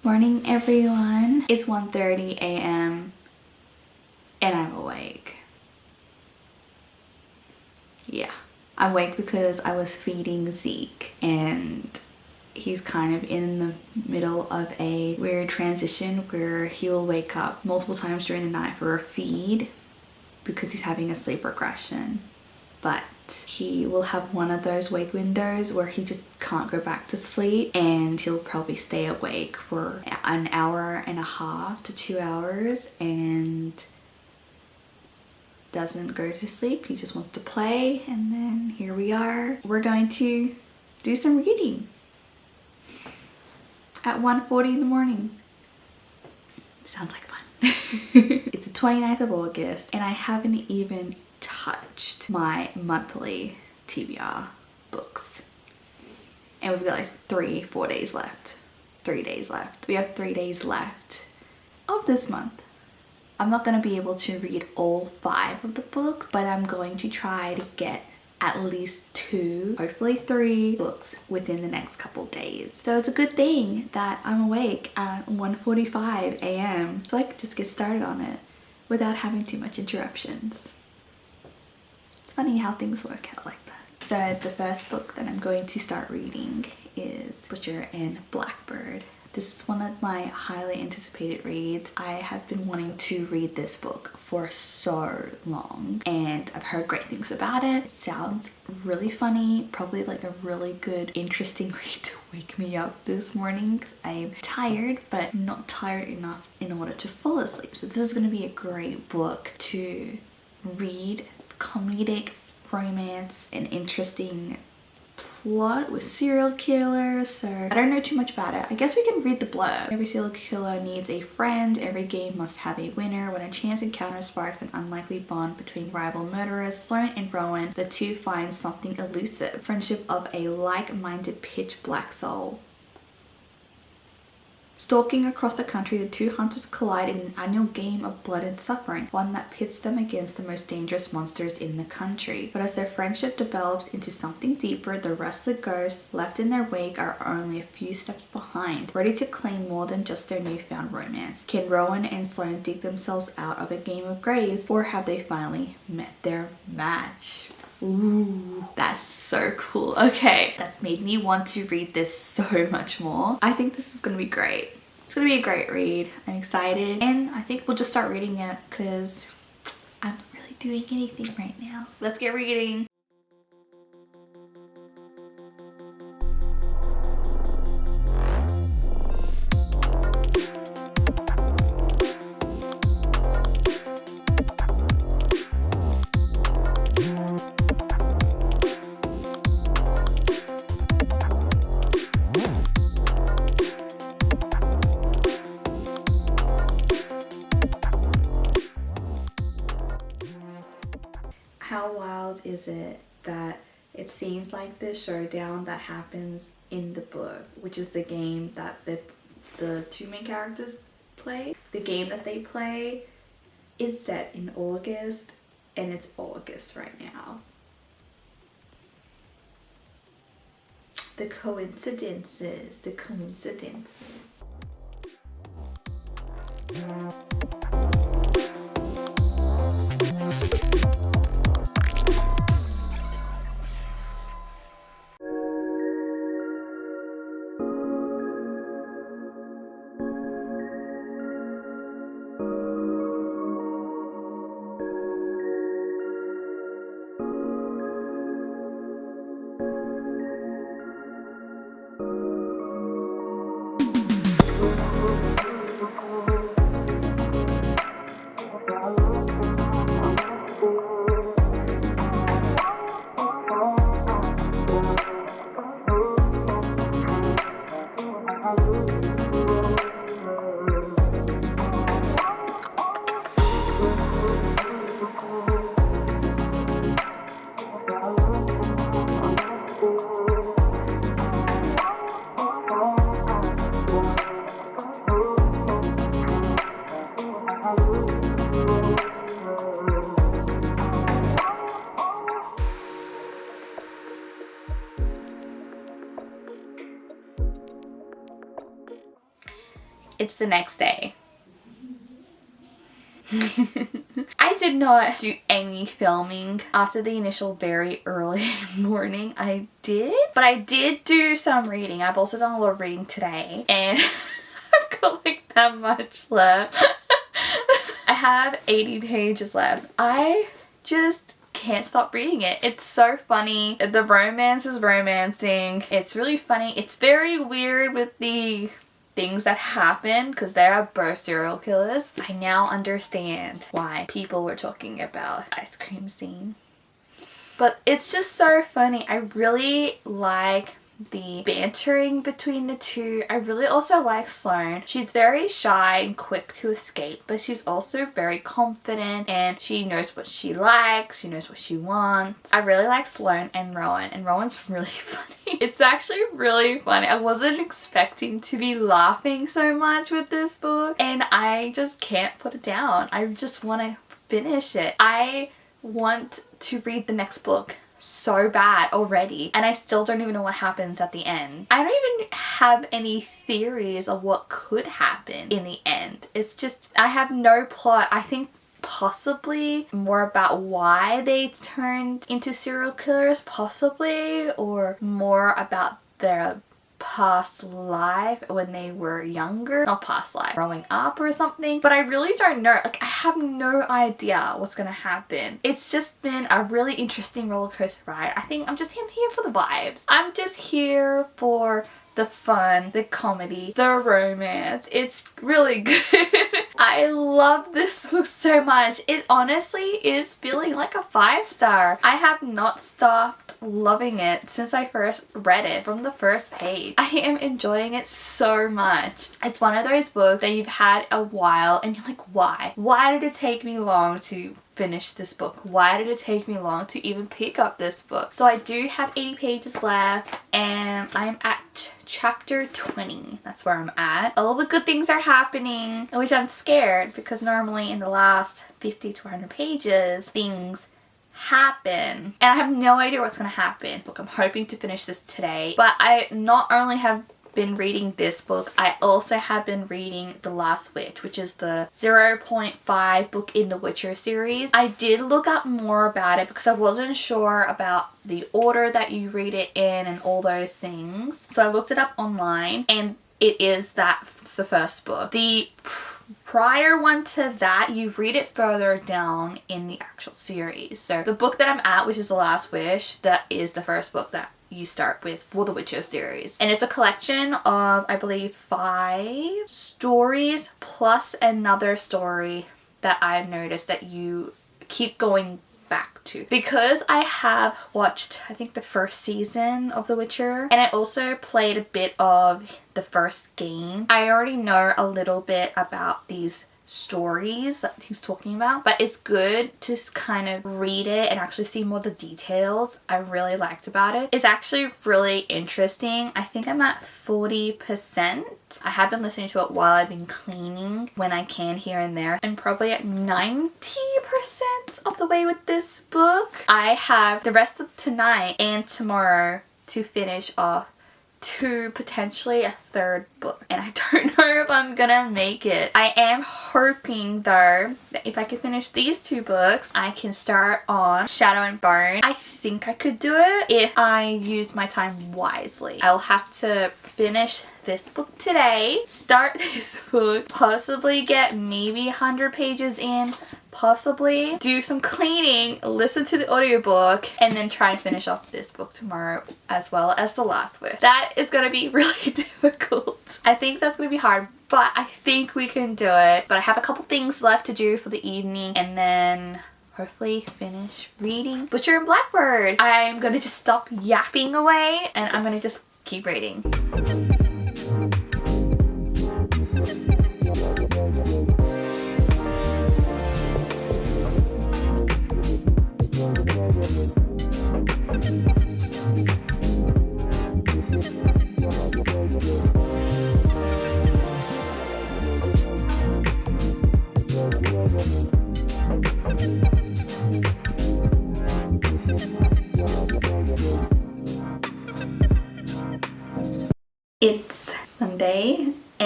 Morning everyone. It's 1:30 a.m. and I'm awake. Yeah, I'm awake because I was feeding Zeke and he's kind of in the middle of a weird transition where he will wake up multiple times during the night for a feed because he's having a sleep regression. But he will have one of those wake windows where he just can't go back to sleep, and he'll probably stay awake for an hour and a half to 2 hours and doesn't go to sleep. He just wants to play, and then here we are. We're going to do some reading at 1:40 in the morning. Sounds like fun. It's the 29th of August and I haven't even touched my monthly TBR books, and we've got like 3-4 days left. 3 days left. We have 3 days left of this month. I'm not going to be able to read all 5 of the books, but I'm going to try to get at least 2, hopefully 3 books within the next couple days. So it's a good thing that I'm awake at 1:45 a.m. so I can just get started on it without having too much interruptions. It's funny how things work out like that. So the first book that I'm going to start reading is Butcher and Blackbird. This is one of my highly anticipated reads. I have been wanting to read this book for so long and I've heard great things about it. It sounds really funny, probably like a really good, interesting read to wake me up this morning because I am tired, but not tired enough in order to fall asleep. So this is going to be a great book to read. Comedic romance, an interesting plot with serial killers. So I don't know too much about it. I guess we can read the blurb. Every serial killer needs a friend. Every game must have a winner. When a chance encounter sparks an unlikely bond between rival murderers Sloane and Rowan, the two find something elusive. Friendship of a like-minded pitch black soul. Stalking across the country, the two hunters collide in an annual game of blood and suffering, one that pits them against the most dangerous monsters in the country. But as their friendship develops into something deeper, the restless ghosts left in their wake are only a few steps behind, ready to claim more than just their newfound romance. Can Rowan and Sloane dig themselves out of a game of graves, or have they finally met their match? Ooh, that's so cool. Okay, that's made me want to read this so much more. I think this is gonna be great. It's gonna be a great read. I'm excited, and I think we'll just start reading it because I'm not really doing anything right now. Let's get reading. How wild is it that it seems like the showdown that happens in the book, which is the game that the two main characters play, the game that they play is set in August, and it's August right now. The coincidences, the coincidences. it's the next day. I did not do any filming after the initial very early morning. But I did do some reading. I've also done a lot of reading today, and I've got like that much left. I have 80 pages left. I just can't stop reading it. It's so funny. The romance is romancing. It's really funny. It's very weird with the things that happen because they are both serial killers. I now understand why people were talking about the ice cream scene. But it's just so funny. I really like the bantering between the two. I really also like Sloane. She's very shy and quick to escape, but she's also very confident and she knows what she likes, she knows what she wants. I really like Sloane and Rowan, and Rowan's really funny. It's actually really funny. I wasn't expecting to be laughing so much with this book, and I just can't put it down. I just want to finish it. I want to read the next book so bad already, and I still don't even know what happens at the end. I don't even have any theories of what could happen in the end. It's just, I have no plot. I think possibly more about why they turned into serial killers, possibly, or more about their past life when they were younger, not past life, growing up or something, but I really don't know. Like, I have no idea what's gonna happen. It's just been a really interesting roller coaster ride. I think I'm here for the vibes. I'm just here for the fun, the comedy, the romance. It's really good. I love this book so much. It honestly is feeling like a 5-star. I have not stopped loving it since I first read it from the first page. I am enjoying it so much. It's one of those books that you've had a while and you're like, why? Why did it take me long to finish this book? Why did it take me long to even pick up this book? So I do have 80 pages left and I'm at chapter 20. That's where I'm at. All the good things are happening, which I'm scared because normally in the last 50 to 100 pages things happen and I have no idea what's going to happen. Look, I'm hoping to finish this today, but I not only have been reading this book, I also have been reading The Last Witch, which is the 0.5 book in the Witcher series. I did look up more about it because I wasn't sure about the order that you read it in and all those things. So I looked it up online and it is the first book. The prior one to that, you read it further down in the actual series. So the book that I'm at, which is The Last Wish, that is the first book that you start with for the Witcher series. And it's a collection of, I believe, 5 stories plus another story that I've noticed that you keep going back to. Because I have watched, I think, the first season of The Witcher, and I also played a bit of the first game, I already know a little bit about these stories that he's talking about, but it's good to kind of read it and actually see more of the details I really liked about it. It's actually really interesting. I think I'm at 40%. I have been listening to it while I've been cleaning when I can here and there. I'm probably at 90% of the way with this book. I have the rest of tonight and tomorrow to finish off 2, potentially a 3rd book, and I don't know if I'm gonna make it. I am hoping though that if I can finish these 2 books, I can start on Shadow and Bone. I think I could do it if I use my time wisely. I'll have to finish this book today, start this book, possibly get maybe 100 pages in, possibly do some cleaning, listen to the audiobook, and then try and finish off this book tomorrow as well as The Last Wish. That is going to be really difficult. I think that's going to be hard, but I think we can do it. But I have a couple things left to do for the evening and then hopefully finish reading Butcher and Blackbird. I'm going to just stop yapping away and I'm going to just keep reading.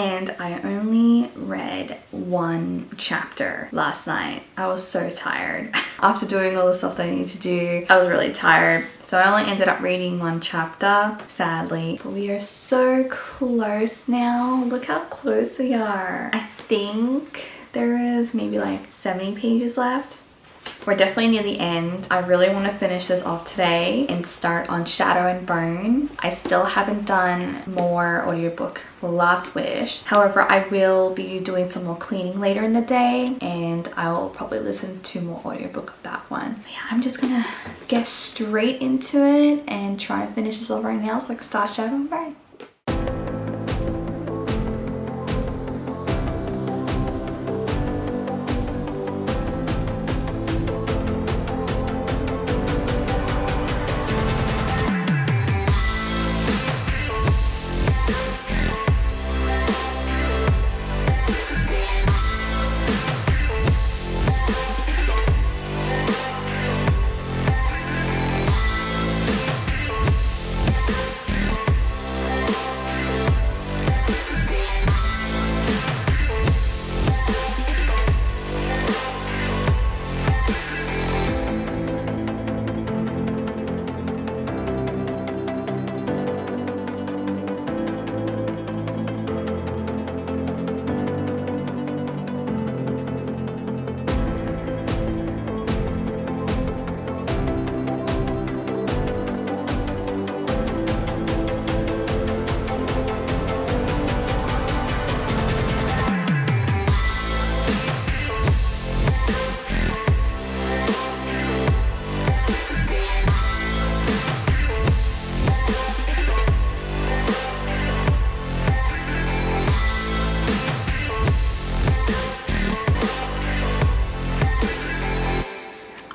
and I only read one chapter last night. I was so tired. After doing all the stuff that I need to do, I was really tired. So I only ended up reading one chapter, sadly. But we are so close now. Look how close we are. I think there is maybe like 70 pages left. We're definitely near the end. I really want to finish this off today and start on Shadow and Bone. I still haven't done more audiobook for Last Wish. However, I will be doing some more cleaning later in the day and I will probably listen to more audiobook of that one. But yeah, I'm just gonna get straight into it and try and finish this off right now so I can start Shadow and Bone.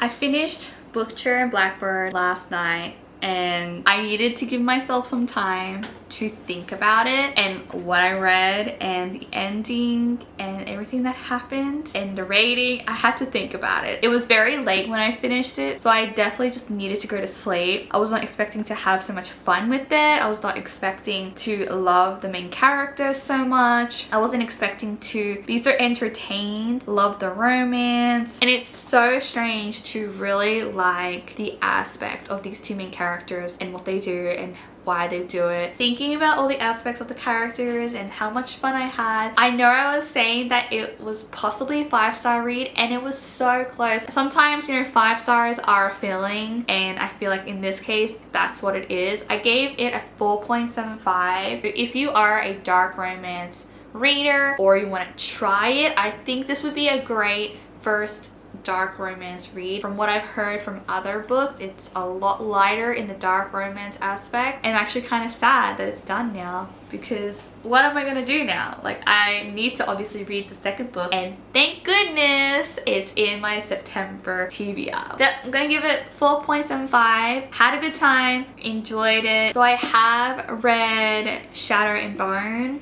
I finished Butcher and Blackbird last night and I needed to give myself some time to think about it and what I read and the ending and everything that happened and the rating. I had to think about it. It was very late when I finished it, so I definitely just needed to go to sleep. I was not expecting to have so much fun with it. I was not expecting to love the main characters so much. I wasn't expecting to be so entertained, love the romance. And it's so strange to really like the aspect of these two main characters and what they do and why they do it. Thinking about all the aspects of the characters and how much fun I had. I know I was saying that it was possibly a 5-star read and it was so close. Sometimes, you know, 5 stars are a feeling and I feel like in this case that's what it is. I gave it a 4.75. If you are a dark romance reader or you want to try it, I think this would be a great first dark romance read. From what I've heard from other books, it's a lot lighter in the dark romance aspect, and I'm actually kind of sad that it's done now because what am I gonna do now? Like, I need to obviously read the second book, and thank goodness it's in my September TBR. I'm gonna give it 4.75. Had a good time, enjoyed it. So I have read Shadow and Bone.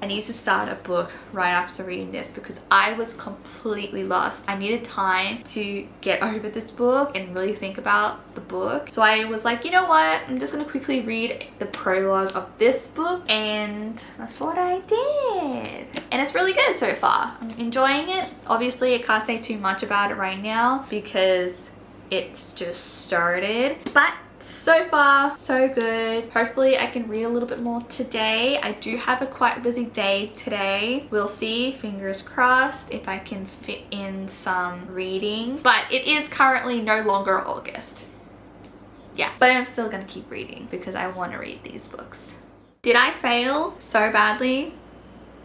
I need to start a book right after reading this because I was completely lost. I needed time to get over this book and really think about the book. So I was like, you know what? I'm just gonna quickly read the prologue of this book, and that's what I did. And it's really good so far. I'm enjoying it. Obviously, I can't say too much about it right now because it's just started. But so far, so good. Hopefully I can read a little bit more today. I do have a quite busy day today. We'll see, fingers crossed, if I can fit in some reading. But it is currently no longer August. Yeah, but I'm still gonna keep reading because I want to read these books. Did I fail so badly?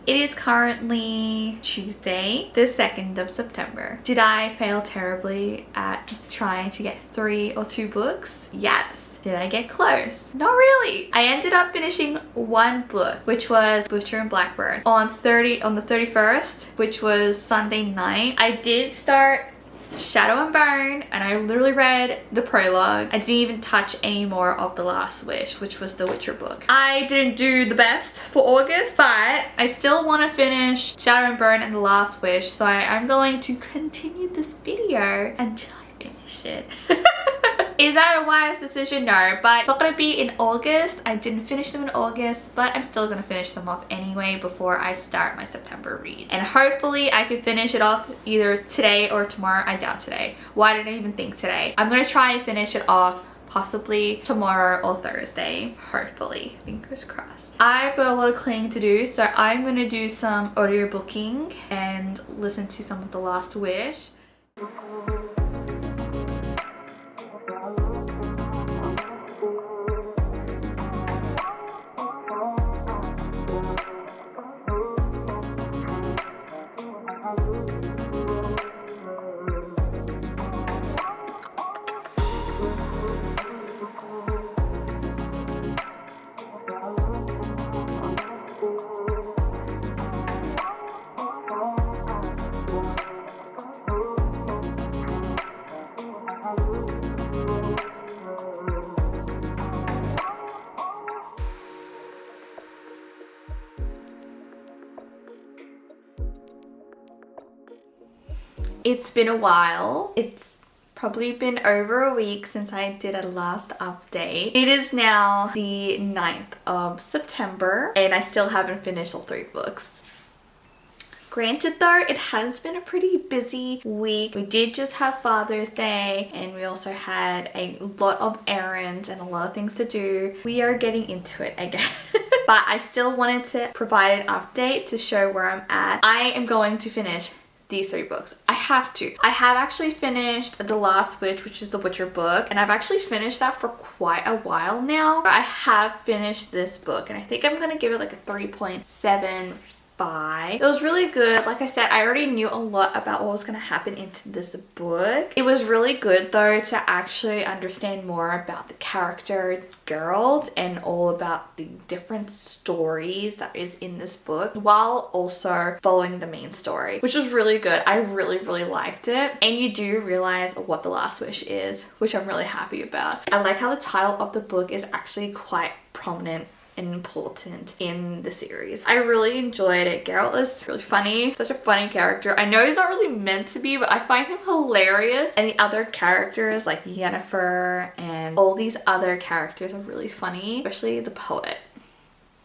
It is currently Tuesday, the 2nd of September. Did I fail terribly at trying to get 3 or 2 books? Yes. Did I get close? Not really. I ended up finishing one book, which was Butcher and Blackbird on the 31st, which was Sunday night. I did start Shadow and Bone, and I literally read the prologue. I didn't even touch any more of The Last Wish, which was the Witcher book. I didn't do the best for August, but I still want to finish Shadow and Bone and The Last Wish, so I'm going to continue this video until I finish it. Is that a wise decision? No, but it's not gonna be in August. I didn't finish them in August, but I'm still gonna finish them off anyway before I start my September read. And hopefully I can finish it off either today or tomorrow. I doubt today. Why did I even think today? I'm gonna try and finish it off possibly tomorrow or Thursday, hopefully, fingers crossed. I've got a lot of cleaning to do, so I'm gonna do some audiobooking and listen to some of The Last Wish. It's been a while. It's probably been over a week since I did a last update. It is now the 9th of September and I still haven't finished all 3 books. Granted though, it has been a pretty busy week. We did just have Father's Day and we also had a lot of errands and a lot of things to do. We are getting into it again. But I still wanted to provide an update to show where I'm at. I am going to finish these 3 books. I have to. I have actually finished The Last Witch, which is the Witcher book, and I've actually finished that for quite a while now. I have finished this book and I think I'm gonna give it like a 3.75. It was really good. Like I said, I already knew a lot about what was going to happen into this book. It was really good though to actually understand more about the character Geralt and all about the different stories that is in this book while also following the main story, which was really good. I really liked it. And you do realize what The Last Wish is, which I'm really happy about. I like how the title of the book is actually quite prominent and important in the series. I really enjoyed it. Geralt is really funny, such a funny character. I know he's not really meant to be, but I find him hilarious. And the other characters like Yennefer and all these other characters are really funny, especially the poet.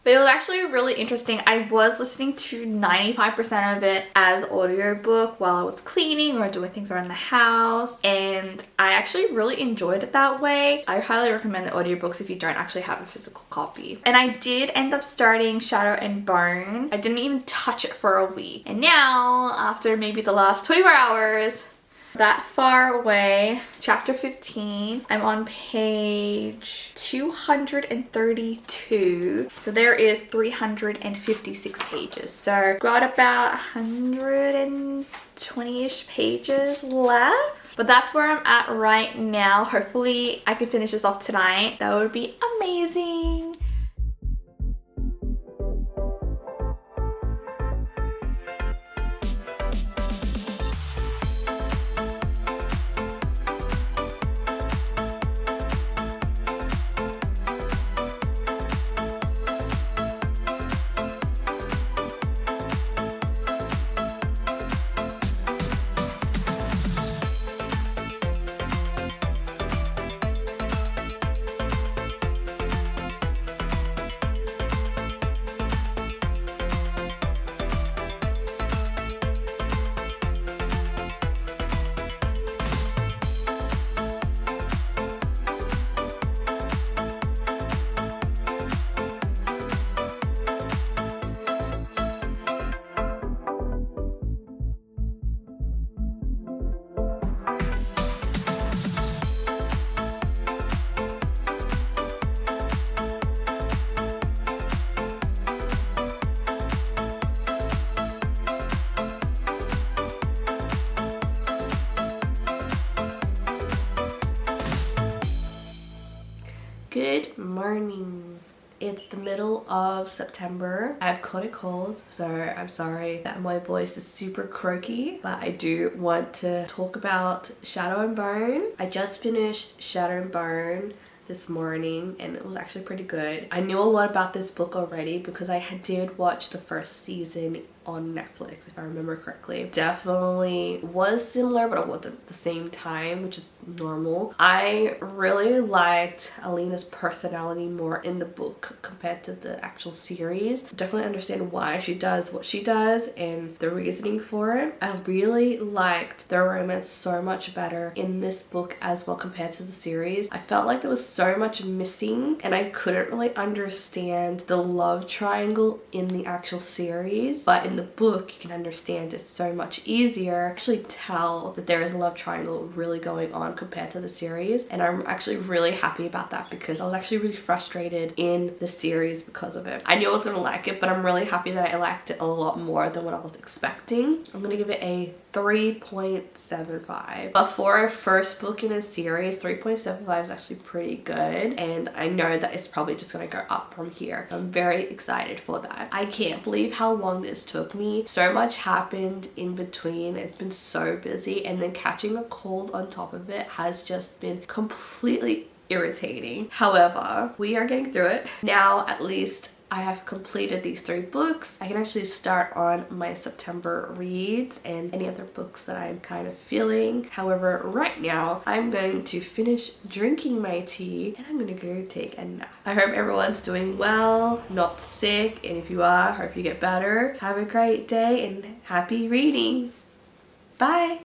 But it was actually really interesting. I was listening to 95% of it as audiobook while I was cleaning or doing things around the house, and I actually really enjoyed it that way. I highly recommend the audiobooks if you don't actually have a physical copy. And I did end up starting Shadow and Bone. I didn't even touch it for a week. And now, after maybe the last 24 hours, that far away, chapter 15, I'm on page 232. So there is 356 pages. So got about 120-ish pages left. But that's where I'm at right now. Hopefully I can finish this off tonight. That would be amazing. Good morning. It's the middle of September. I've caught a cold, so I'm sorry that my voice is super croaky, but I do want to talk about Shadow and Bone. I just finished Shadow and Bone this morning and it was actually pretty good. I knew a lot about this book already because I did watch the first season on Netflix, if I remember correctly. Definitely was similar, but it wasn't at the same time, which is normal. I really liked Alina's personality more in the book compared to the actual series. Definitely understand why she does what she does and the reasoning for it. I really liked the romance so much better in this book as well compared to the series. I felt like there was so much missing and I couldn't really understand the love triangle in the actual series, but in the book you can understand it so much easier. Actually tell that there is a love triangle really going on compared to the series, and I'm actually really happy about that because I was actually really frustrated in the series because of it. I knew I was gonna like it, but I'm really happy that I liked it a lot more than what I was expecting. I'm gonna give it a 3.75. But for a first book in a series, 3.75 is actually pretty good, and I know that it's probably just gonna go up from here. I'm very excited for that. I can't believe how long this took me. So much happened in between. It's been so busy, and then catching a cold on top of it has just been completely irritating. However, we are getting through it. Now at least I have completed these 3 books. I can actually start on my September reads and any other books that I'm kind of feeling. However, right now I'm going to finish drinking my tea and I'm gonna go take a nap. I hope everyone's doing well, not sick, and if you are, I hope you get better. Have a great day and happy reading. Bye!